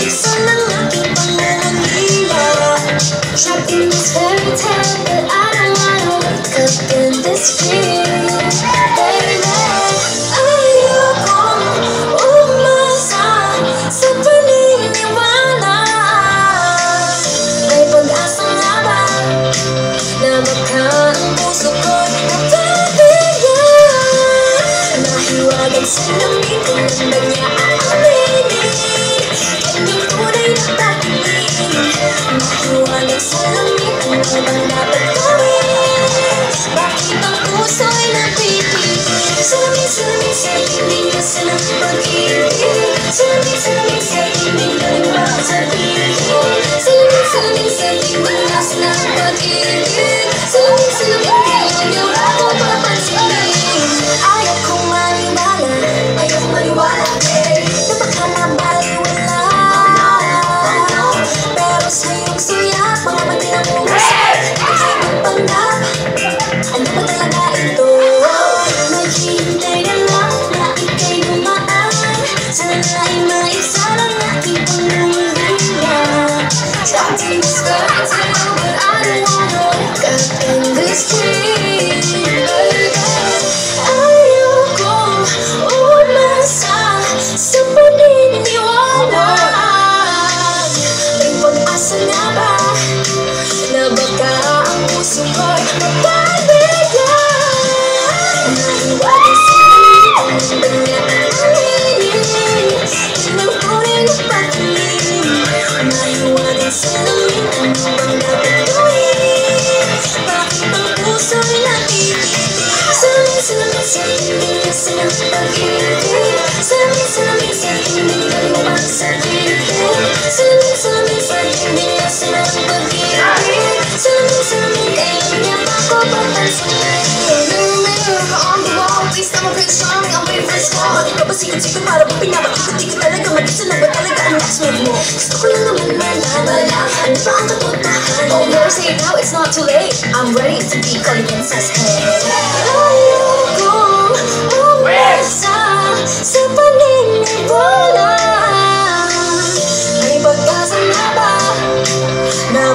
isa lang aking pangangalila. Trapped in this fairy tale, but I don't wanna wake up in this fear. Baby, ayokong umasa sa paniniwala. May pag-asa nga ba na baka ang puso ko'y mapabigyan? Nahiwagan sa lamig kung ang ba niya aaminin? Kanyang tunay na pag-ibig. Nahiwagan sa lamig kung ano bang dapat gawin? Bakit ang puso'y napipigil? Salamin sa dingding kasi ng pag-ibig. Salamin sa dingding galing ba sa piling? Salamin sa dingding kasi ng pag-ibig. Salamin kailan niyo ako papansinin? Ayaw kong maniwala, ayaw maniwala, babe, na baka mabaliwala. Pero sa iyong suyak, mga mati na pumusap, ikaw panggap, ano ba talaga ito? Naghihintay na lang na ika'y dumaan. Sana ay maisa lang aking pangunggila. Trapped in this fairy tale, but I don't wanna wake up in this dream. Ayokong umasa sa paniniwala. May pag-asa nga ba na baka ang puso ko'y mapabigyan? Nahiwagan sa lamig kung ba niya aaminin? Kailang tunay na pag-ibig. Nahiwagan sa lamig kung ano bang dapat gawin? Bakit ang puso'y napipigil? Salamin sa dingding kasi ng pag-ibig. Salamin sa dingding galing ba sa piling? Salamin sa dingding kasi ng pag-ibig. Salamin kailan niya ako papansinin? Mirror, mirror on the wall, please tell me picture me, I'm waiting for this call. Bakit ka ba sikot-sikot para ba pinapakikot-ikot talaga? Mag-isa na ba talaga ang next move mo? Gusto ko lang naman malaman, ano ba ang katotohanan? Oh, better say it now, it's not too late. I'm ready to be calling princess, hey. Ayokong umasa sa paniniwala. May pag-asa na ba na